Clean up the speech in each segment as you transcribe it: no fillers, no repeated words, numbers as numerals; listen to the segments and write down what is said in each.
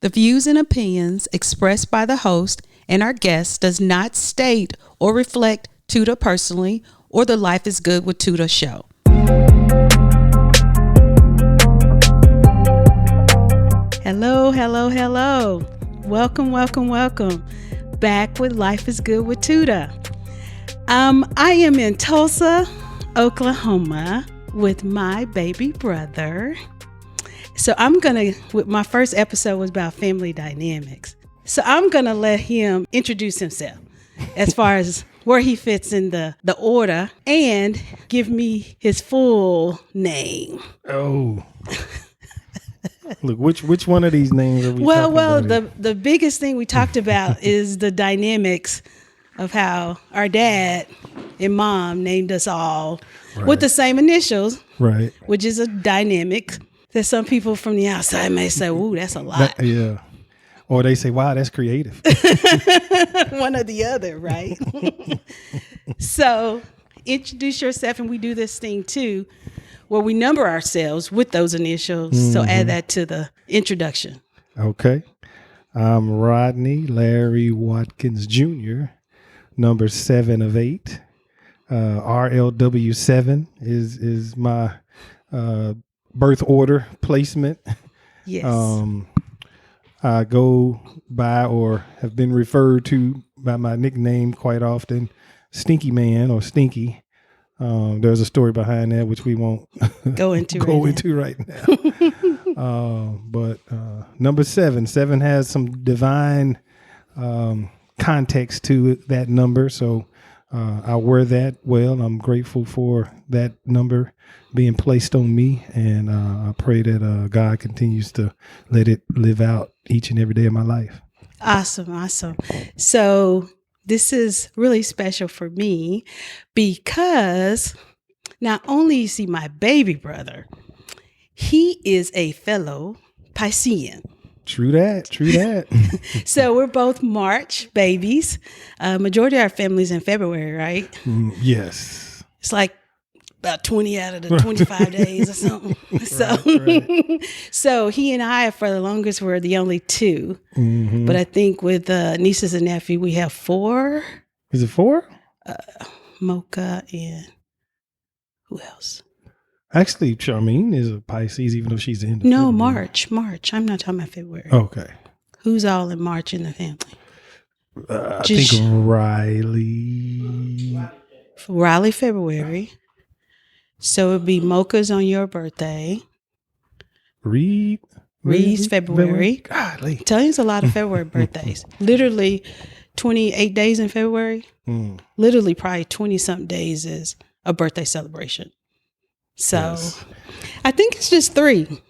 The views and opinions expressed by the host and our guests does not state or reflect Tuda personally or the Life is Good with Tuda show. Hello. Welcome. Back with Life is Good with Tuda. I am in Tulsa, Oklahoma with my baby brother. So my first episode was about family dynamics. So I'm going to let him introduce himself as far as where he fits in the order and give me his full name. Oh. Look, which one of these names are we talking about? The biggest thing we talked about is the dynamics of how our dad and mom named us all with the same initials, right? Which is a dynamic that some people from the outside may say, "Ooh, that's a lot." Yeah. Or they say, "Wow, that's creative." One or the other, right? So introduce yourself, and we do this thing too, where we number ourselves with those initials. Mm-hmm. So add that to the introduction. Okay. I'm Rodney Larry Watkins Jr., number 7 of 8. RLW7 is my birth order placement. Yes. I go by or have been referred to by my nickname quite often, Stinky Man or Stinky. There's a story behind that which we won't go into right now. But number 7 has some divine context to that number, so I wear that well. I'm grateful for that number being placed on me, and I pray that God continues to let it live out each and every day of my life. Awesome. So this is really special for me because not only you see my baby brother, he is a fellow Piscean. True that. So we're both March babies. Majority of our family's in February, right? Yes. It's like about 20 out of the 25 days or something. Right. So he and I, for the longest, were the only two. Mm-hmm. But I think with nieces and nephew, we have 4. Is it 4? Mocha and who else? Actually, Sharmien is a Pisces, even though she's in. No, March. I'm not talking about February. Okay. Who's all in March in the family? I think Riley, February. So it'd be Mocha's on your birthday. Reed's February. Golly. Tell you, it's a lot of February birthdays. Literally 28 days in February. Literally probably 20-something days is a birthday celebration. So yes. I think it's just 3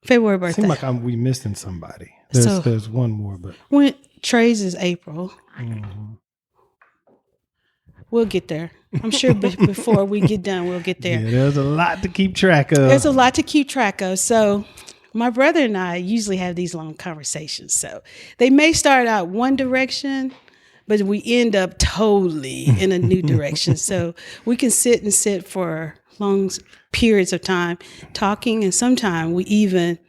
February birthday. Seems like we missing somebody. There's one more, but when Trey's is April. Mm-hmm. We'll get there. I'm sure before we get done, we'll get there. Yeah, there's a lot to keep track of. So my brother and I usually have these long conversations. So they may start out one direction, but we end up totally in a new direction. So we can sit for long periods of time talking, and sometimes we even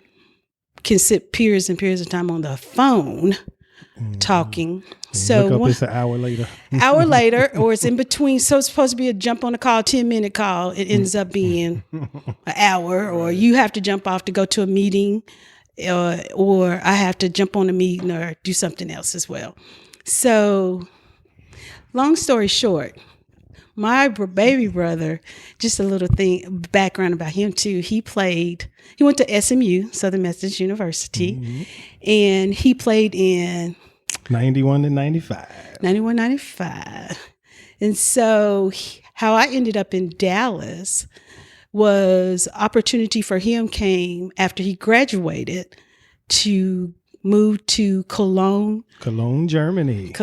can sit periods and periods of time on the phone talking. So look up, it's an hour later. Or it's in between. So it's supposed to be a jump on a call, 10-minute call. It ends up being an hour, or you have to jump off to go to a meeting, or I have to jump on a meeting or do something else as well. So long story short, my baby brother, just a little background about him too. He went to SMU, Southern Methodist University, and he played in 91 to 95. 91, 95. And so how I ended up in Dallas was opportunity for him came after he graduated to move to Cologne, Germany.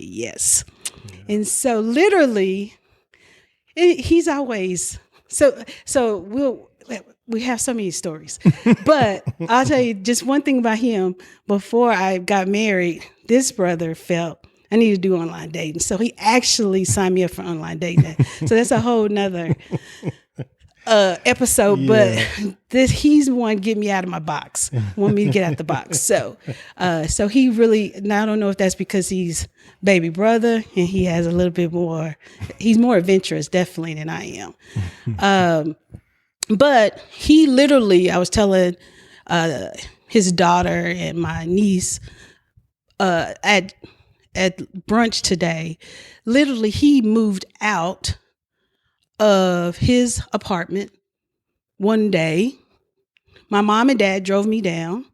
Yes. Yeah. And so literally he's always, so we have so many stories, but I'll tell you just one thing about him. Before I got married, this brother felt I need to do online dating. So he actually signed me up for online dating. So that's a whole nother episode, Yeah. but he's the one getting me out of my box, want me to get out the box. So he really, now I don't know if that's because he's baby brother and he has a little bit more, he's more adventurous definitely than I am. But he literally, I was telling his daughter and my niece at brunch today, literally he moved out of his apartment one day. My mom and dad drove me down.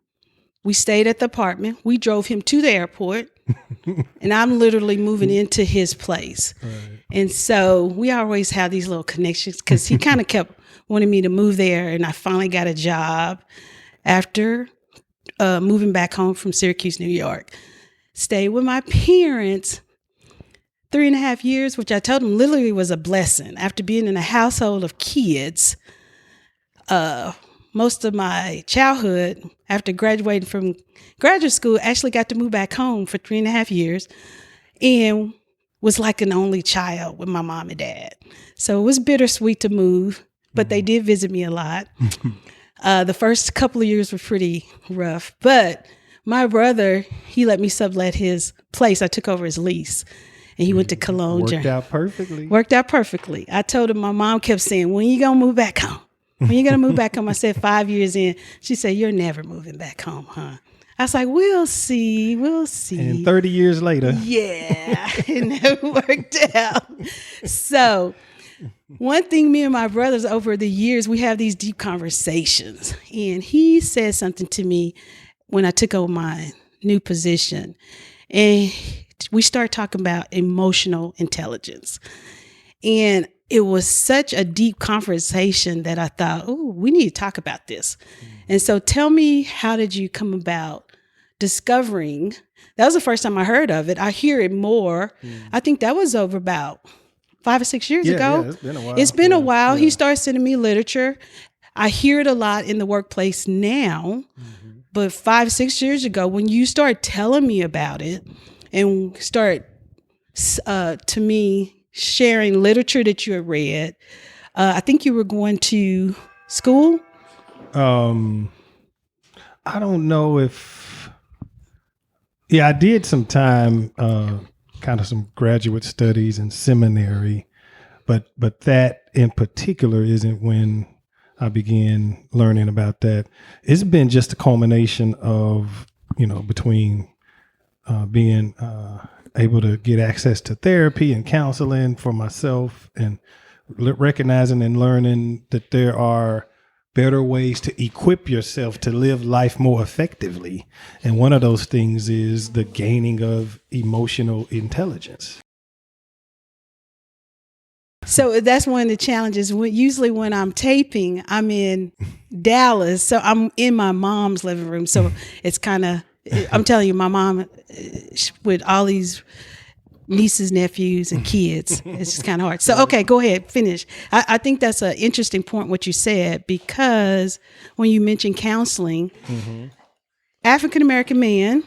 We stayed at the apartment. We drove him to the airport. And I'm literally moving into his place. Right. And so we always have these little connections because he kind of kept wanting me to move there. And I finally got a job after moving back home from Syracuse, New York. Stayed with my parents 3.5 years, which I told them literally was a blessing. After being in a household of kids, most of my childhood, after graduating from graduate school, actually got to move back home for 3.5 years and was like an only child with my mom and dad. So it was bittersweet to move, but they did visit me a lot. The first couple of years were pretty rough, but my brother, he let me sublet his place. I took over his lease. And he went to Cologne. Worked out perfectly. Worked out perfectly. I told him, my mom kept saying, when you going to move back home? When you going to move back home? I said, 5 years in. She said, you're never moving back home, huh? I was like, we'll see. We'll see. And 30 years later. Yeah, it never worked out. So one thing me and my brothers over the years, we have these deep conversations. And he said something to me when I took over my new position. And we started talking about emotional intelligence. And it was such a deep conversation that I thought, oh, we need to talk about this. And so tell me, how did you come about discovering? That was the first time I heard of it. I hear it more. I think that was over about 5 or 6 years ago. Yeah, it's been a while. It's been a while. Yeah. He started sending me literature. I hear it a lot in the workplace now. But 5, 6 years ago, when you start telling me about it and start to me sharing literature that you had read, I think you were going to school. I don't know if, I did some time, kind of some graduate studies and seminary, but that in particular isn't when I began learning about that. It's been just a culmination of, between being able to get access to therapy and counseling for myself and recognizing and learning that there are better ways to equip yourself to live life more effectively. And one of those things is the gaining of emotional intelligence. So that's one of the challenges. Usually when I'm taping, I'm in Dallas. So I'm in my mom's living room. So it's kind of, I'm telling you, my mom with all these nieces, nephews, and kids, it's just kind of hard. So, okay, go ahead, finish. I think that's an interesting point, what you said, because when you mentioned counseling, African-American man,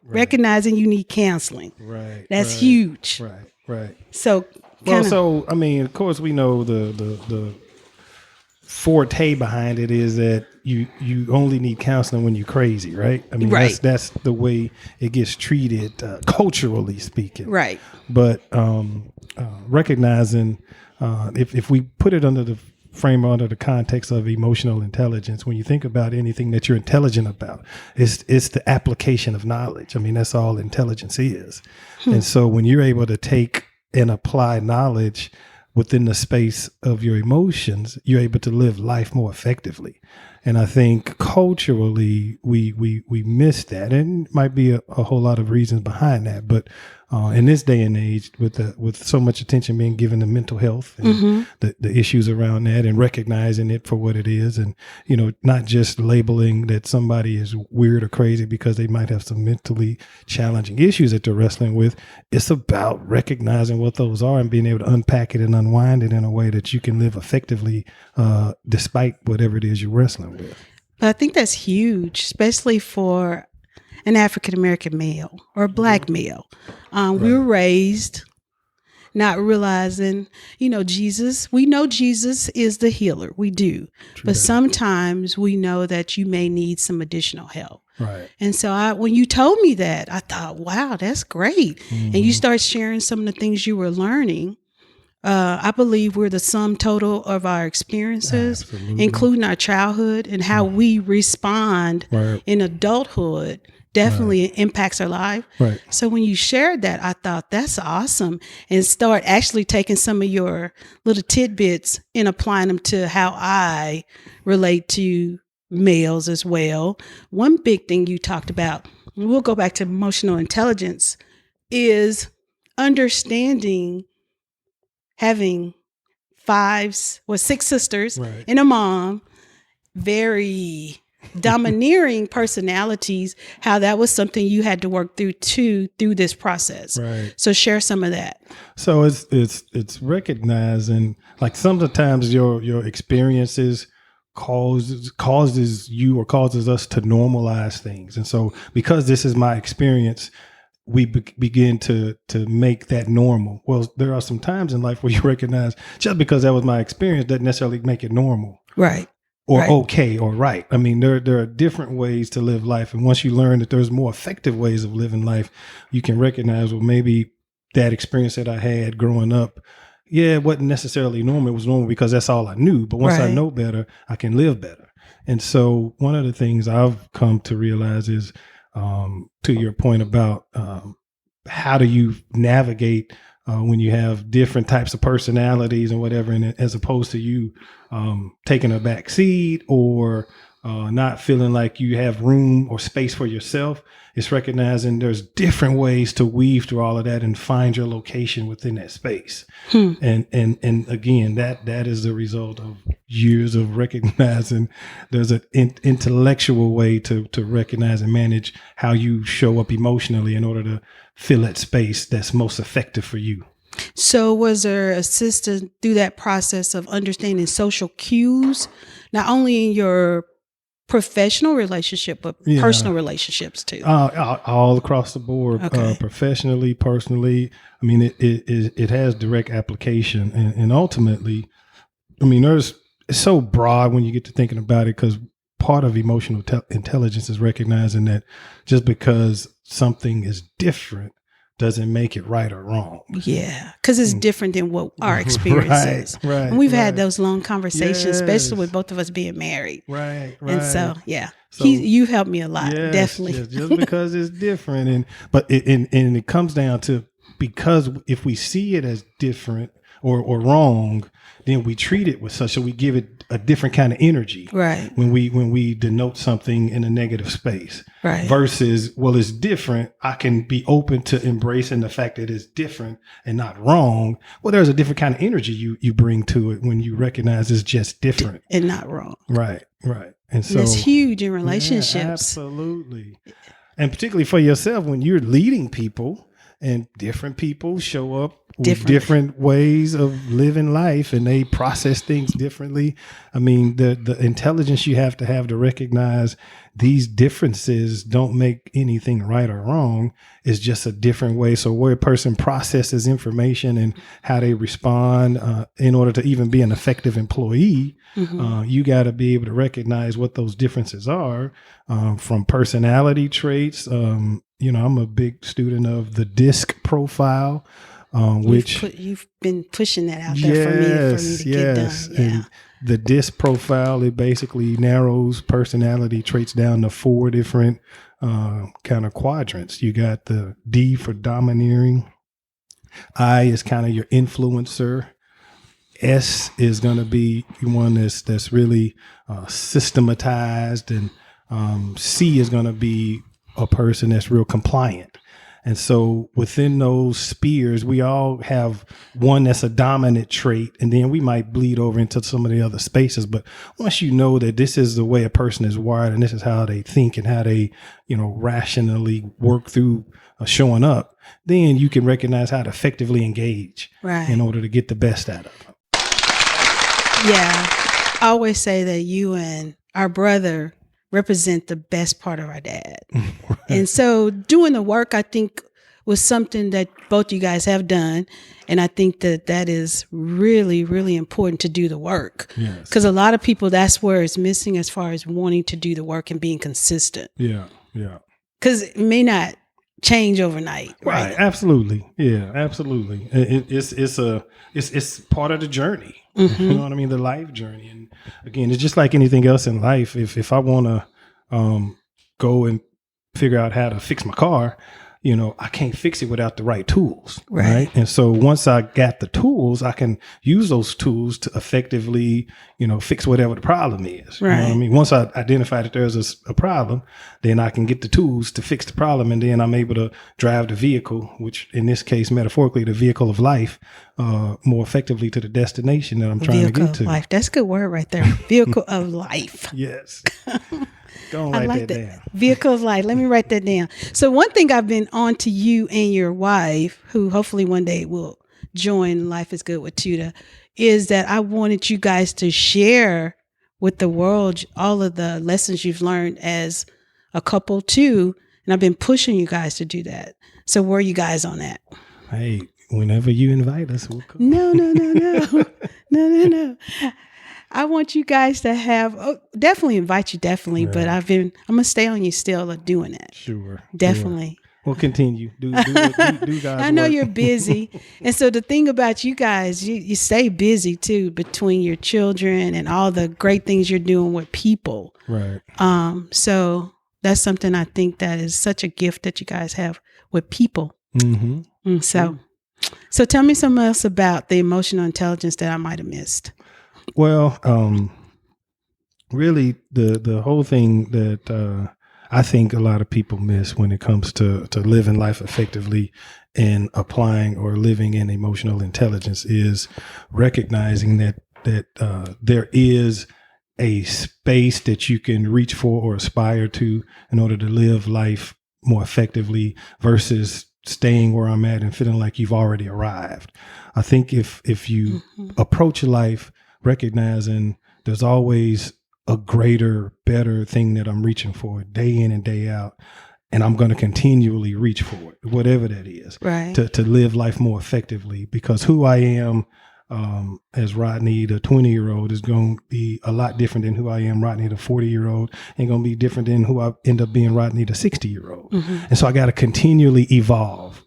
recognizing you need counseling. Right. That's huge. Right. So, I mean, of course, we know the forte behind it is that you only need counseling when you're crazy, right? I mean, that's the way it gets treated, culturally speaking. Right. But recognizing if we put it under the frame, under the context of emotional intelligence, when you think about anything that you're intelligent about, it's the application of knowledge. I mean, that's all intelligence is. And so when you're able to take and apply knowledge within the space of your emotions, you're able to live life more effectively. And I think culturally we miss that, and it might be a whole lot of reasons behind that. But in this day and age, with so much attention being given to mental health and the issues around that, and recognizing it for what it is, and not just labeling that somebody is weird or crazy because they might have some mentally challenging issues that they're wrestling with. It's about recognizing what those are and being able to unpack it and unwind it in a way that you can live effectively despite whatever it is you're wrestling with. But I think that's huge, especially for an African-American male or a Black male. We were raised, not realizing, Jesus, we know Jesus is the healer. We do. True But that. sometimes we know that you may need some additional help. Right. And so when you told me that, I thought, wow, that's great. And you start sharing some of the things you were learning. I believe we're the sum total of our experiences, Absolutely. including our childhood, and how we respond Right. in adulthood definitely impacts our life. Right. So when you shared that, I thought that's awesome, and start actually taking some of your little tidbits and applying them to how I relate to males as well. One big thing you talked about, and we'll go back to emotional intelligence, is understanding having six sisters Right. and a mom, very domineering personalities, how that was something you had to work through this process. Right. So share some of that. So it's recognizing, like, sometimes your experiences causes you or causes us to normalize things. And so because this is my experience, we begin to make that normal. Well, there are some times in life where you recognize just because that was my experience doesn't necessarily make it normal. Right. Or right. okay or right. I mean, there are different ways to live life. And once you learn that there's more effective ways of living life, you can recognize, well, maybe that experience that I had growing up, it wasn't necessarily normal. It was normal because that's all I knew. But once I know better, I can live better. And so one of the things I've come to realize is, to your point about how do you navigate when you have different types of personalities and whatever, and as opposed to you taking a back seat or not feeling like you have room or space for yourself, it's recognizing there's different ways to weave through all of that and find your location within that space. And again, that is the result of years of recognizing there's an intellectual way to recognize and manage how you show up emotionally in order to fill that space that's most effective for you. So was there assistance through that process of understanding social cues, not only in your professional relationship, but personal relationships too? All across the board, Okay. Professionally, personally. I mean, it has direct application, and ultimately, I mean, it's so broad when you get to thinking about it, because part of emotional intelligence is recognizing that just because something is different doesn't make it right or wrong. Yeah, because it's different than what our experience is. Right. And we've had those long conversations, Yes. especially with both of us being married. Right. And so, So, you helped me a lot, yes, definitely. just because it's different, but it comes down to, because if we see it as different or wrong, then we treat it with such, so we give it a different kind of energy. Right. When we denote something in a negative space. Right. Versus, well, it's different. I can be open to embracing the fact that it's different and not wrong. Well, there's a different kind of energy you bring to it when you recognize it's just different And not wrong. Right. And so that's huge in relationships. Yeah, absolutely. And particularly for yourself, when you're leading people and different people show up with different ways of living life and they process things differently. I mean, the intelligence you have to recognize these differences don't make anything right or wrong. It's just a different way. So where a person processes information and how they respond in order to even be an effective employee, you got to be able to recognize what those differences are, from personality traits. I'm a big student of the DISC profile. Which you've been pushing that out there for me to get done. Yeah. And the DISC profile, it basically narrows personality traits down to 4 different kind of quadrants. You got the D for domineering. I is kind of your influencer. S is going to be one that's really systematized, and C is going to be a person that's real compliant. And so within those spheres, we all have one that's a dominant trait, and then we might bleed over into some of the other spaces. But once you know that this is the way a person is wired and this is how they think and how they, rationally work through showing up, then you can recognize how to effectively engage in order to get the best out of them. Yeah. I always say that you and our brother represent the best part of our dad. Right. And so doing the work, I think was something that both you guys have done. And I think that is really, really important to do the work. Yes. Because a lot of people, that's where it's missing as far as wanting to do the work and being consistent. Yeah. Yeah. Because it may not change overnight. Right. Right. Absolutely. Yeah, absolutely. It's part of the journey. Mm-hmm. You know what I mean? The life journey. And again, it's just like anything else in life. If I want to go and figure out how to fix my car, I can't fix it without the right tools. Right. And so once I got the tools, I can use those tools to effectively, fix whatever the problem is. Right. You know what I mean? Once I identify that there's a problem, then I can get the tools to fix the problem. And then I'm able to drive the vehicle, which in this case, metaphorically, the vehicle of life, more effectively to the destination that I'm trying to get to. Vehicle of life. That's a good word right there. Vehicle of life. Yes. Go and write that down. Vehicle of life. Let me write that down. So one thing I've been on to you and your wife, who hopefully one day will join Life is Good with Tuda, is that I wanted you guys to share with the world all of the lessons you've learned as a couple too. And I've been pushing you guys to do that. So where are you guys on that? Hey, whenever you invite us, we'll come. No. No. I want you guys to definitely invite you, definitely. But I'm going to stay on you still doing that. Sure. Definitely. Sure. We'll continue. Do guys I know work. you're busy. And so the thing about you guys, you stay busy too, between your children and all the great things you're doing with people. Right. So that's something I think that is such a gift that you guys have with people. Mm-hmm. So tell me something else about the emotional intelligence that I might have missed. Well, really the whole thing that I think a lot of people miss when it comes to living life effectively and applying or living in emotional intelligence is recognizing that there is a space that you can reach for or aspire to in order to live life more effectively versus staying where I'm at and feeling like you've already arrived. I think if you approach life recognizing there's always a greater, better thing that I'm reaching for day in and day out, and I'm going to continually reach for it, whatever that is, right, to live life more effectively, because who I am as Rodney, the 20-year-old, is going to be a lot different than who I am, Rodney, the 40-year-old, and going to be different than who I end up being, Rodney, the 60-year-old. And so I got to continually evolve.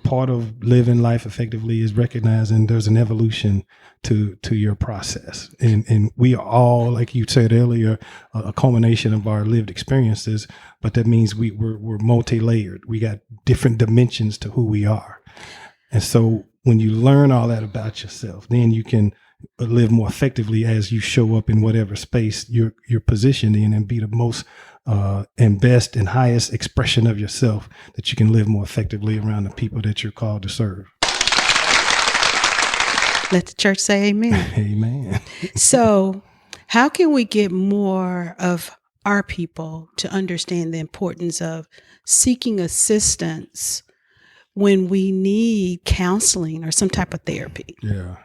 Part of living life effectively is recognizing there's an evolution to your process. And we are all, like you said earlier, a culmination of our lived experiences, but that means we're multi-layered. We got different dimensions to who we are. And so when you learn all that about yourself, then you can live more effectively as you show up in whatever space you're positioned in, and be the most and best and highest expression of yourself that you can live more effectively around the people that you're called to serve. Let the church say amen. Amen. So how can we get more of our people to understand the importance of seeking assistance when we need counseling or some type of therapy? Yeah.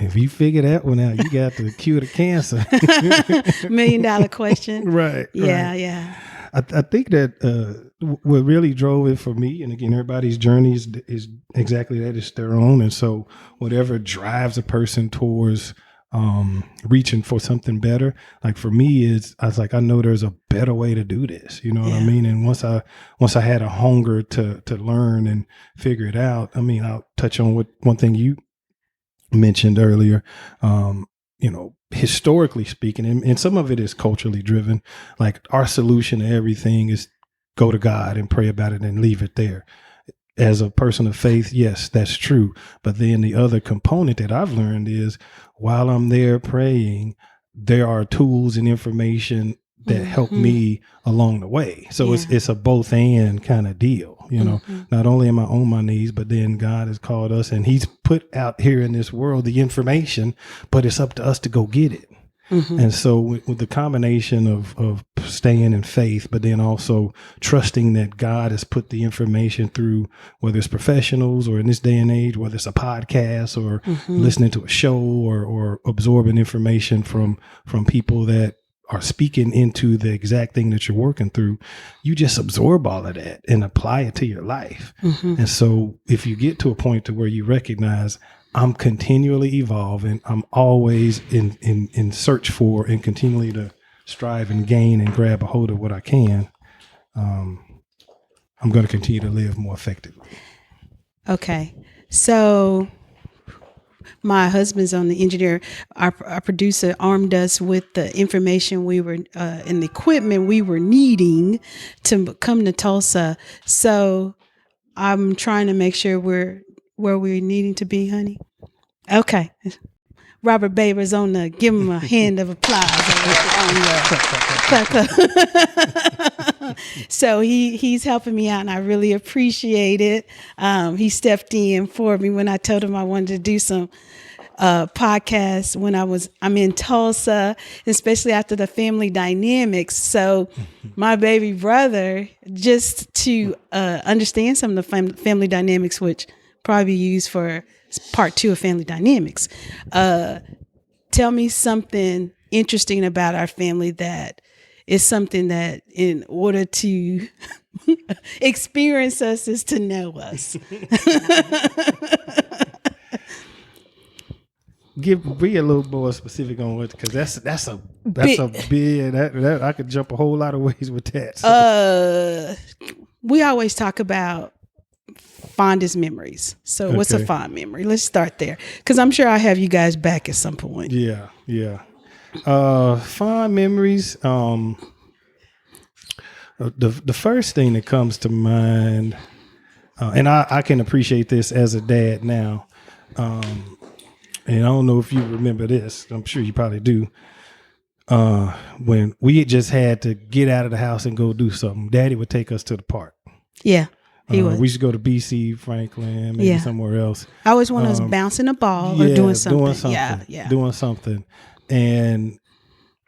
If you figure that one out, you got the cure to cancer. $1 million question. Right. Yeah, right. yeah. I think that what really drove it for me, and again, everybody's journey is exactly that. It's their own. And so whatever drives a person towards reaching for something better, like for me, I was like, I know there's a better way to do this. You know what I mean? And once I had a hunger to learn and figure it out, I mean, I'll touch on one thing you mentioned earlier. Historically speaking, and some of it is culturally driven, like our solution to everything is go to God and pray about it and leave it there. As a person of faith, yes, that's true. But then the other component that I've learned is while I'm there praying, there are tools and information that help me along the way. So it's a both and kind of deal. Not only am I on my knees, but then God has called us and he's put out here in this world the information, but it's up to us to go get it. And so with the combination of staying in faith, but then also trusting that God has put the information through, whether it's professionals or in this day and age, whether it's a podcast or listening to a show or absorbing information from people that are speaking into the exact thing that you're working through, you just absorb all of that and apply it to your life. And so if you get to a point to where you recognize I'm continually evolving, I'm always in search for and continually to strive and gain and grab a hold of what I can, I'm going to continue to live more effectively. Okay. So my husband's on the engineer. Our producer armed us with the information we were and the equipment we were needing to come to Tulsa. So I'm trying to make sure we're where we're needing to be, honey. Okay. Robert Baber's on the, give him a hand of applause. So he's helping me out, and I really appreciate it. He stepped in for me when I told him I wanted to do some podcasts when I'm in Tulsa, especially after the family dynamics. So my baby brother, just to understand some of the family dynamics, which probably used for part 2 of family dynamics, tell me something interesting about our family that is something that in order to experience us is to know us. Be a little more specific on what, because that's a big that I could jump a whole lot of ways with that. So. We always talk about fondest memories. So what's a fond memory? Let's start there, because I'm sure I have you guys back at some point. Yeah. Fond memories. The first thing that comes to mind, and I can appreciate this as a dad now. And I don't know if you remember this. I'm sure you probably do. When we just had to get out of the house and go do something, Daddy would take us to the park. Yeah, he would. We used to go to BC, Franklin, maybe somewhere else. I always want us bouncing a ball or doing something. Doing something. And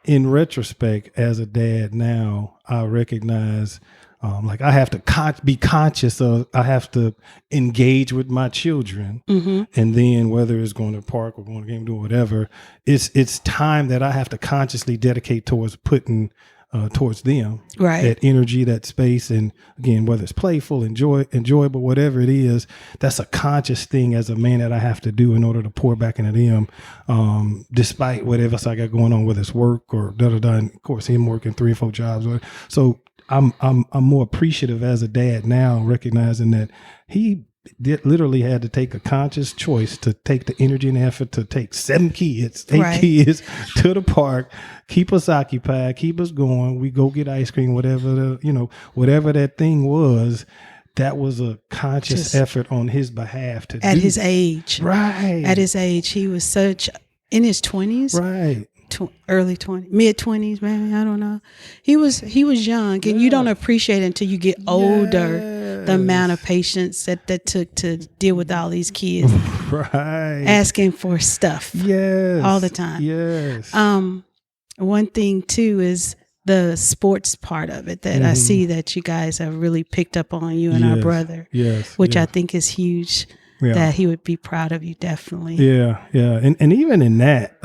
in retrospect, as a dad now, I recognize like I have to be conscious of, I have to engage with my children. And then whether it's going to the park or going to the game, doing whatever, it's time that I have to consciously dedicate towards putting towards them, right? That energy, that space. And again, whether it's playful, enjoyable, whatever it is, that's a conscious thing as a man that I have to do in order to pour back into them, despite whatever else I got going on, whether it's work or da-da-da. And of course, him working 3 or 4 jobs. So I'm more appreciative as a dad now, recognizing that he literally had to take a conscious choice to take the energy and effort to take 8 kids to the park, keep us occupied, keep us going. We go get ice cream, whatever that thing was. That was a conscious effort on his behalf to at his age. Right. At his age, he was in his 20s. Right. Early 20s, mid 20s, maybe. I don't know. He was young, and you don't appreciate it until you get older, the amount of patience that took to deal with all these kids, right? Asking for stuff, all the time. Yes. One thing too is the sports part of it that I see that you guys have really picked up on, you and our brother, which I think is huge. That he would be proud of you, definitely. Yeah, and even in that.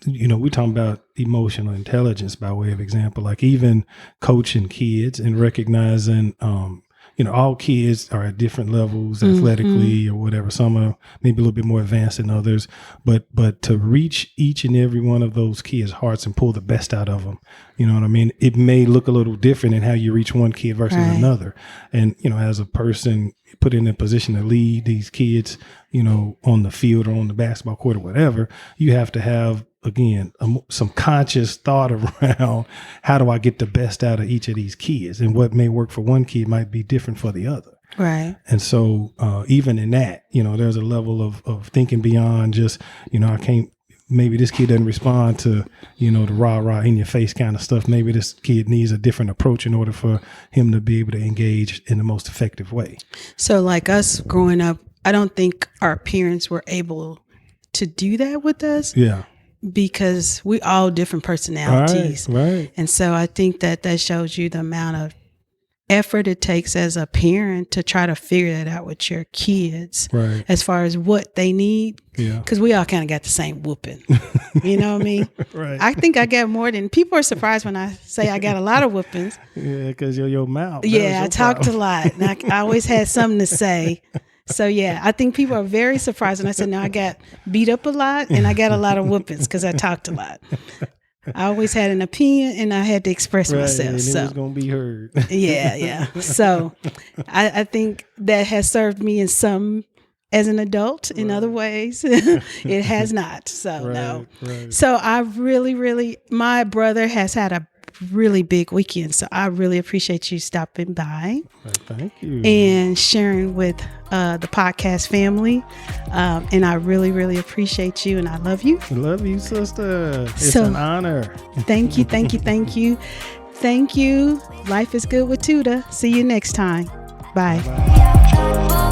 We're talking about emotional intelligence by way of example, like even coaching kids and recognizing, all kids are at different levels athletically or whatever. Some are maybe a little bit more advanced than others, but to reach each and every one of those kids' hearts and pull the best out of them, you know what I mean? It may look a little different in how you reach one kid versus another. And, as a person put in a position to lead these kids, on the field or on the basketball court or whatever, you have to have, again, some conscious thought around how do I get the best out of each of these kids, and what may work for one kid might be different for the other. Right. And so even in that, there's a level of thinking beyond just, I can't, maybe this kid doesn't respond to, the rah-rah in your face kind of stuff. Maybe this kid needs a different approach in order for him to be able to engage in the most effective way. So like us growing up, I don't think our parents were able to do that with us. Yeah. Because we all different personalities. Right. And so I think that shows you the amount of effort it takes as a parent to try to figure that out with your kids, Right. as far as what they need. Yeah. Because we all kind of got the same whooping. You know what I mean? Right. I think I got more than, people are surprised when I say I got a lot of whoopings. Yeah, because your mouth. That was Yeah, your I talked problem. a lot. And I always had something to say. So yeah, I think people are very surprised when I said, no, I got beat up a lot and I got a lot of whoopings because I talked a lot. I always had an opinion and I had to express Right, myself. and So it was going to be heard. yeah. So I think that has served me in some as an adult. In other ways, it has not. So no. Right. So I really, my brother has had a really big weekend. So I really appreciate you stopping by Right, thank you. and sharing with the podcast family. And I really appreciate you and I love you. I love you, sister. It's So- an honor. Thank you. Life is good with Tuda. See you next time. Bye. Bye.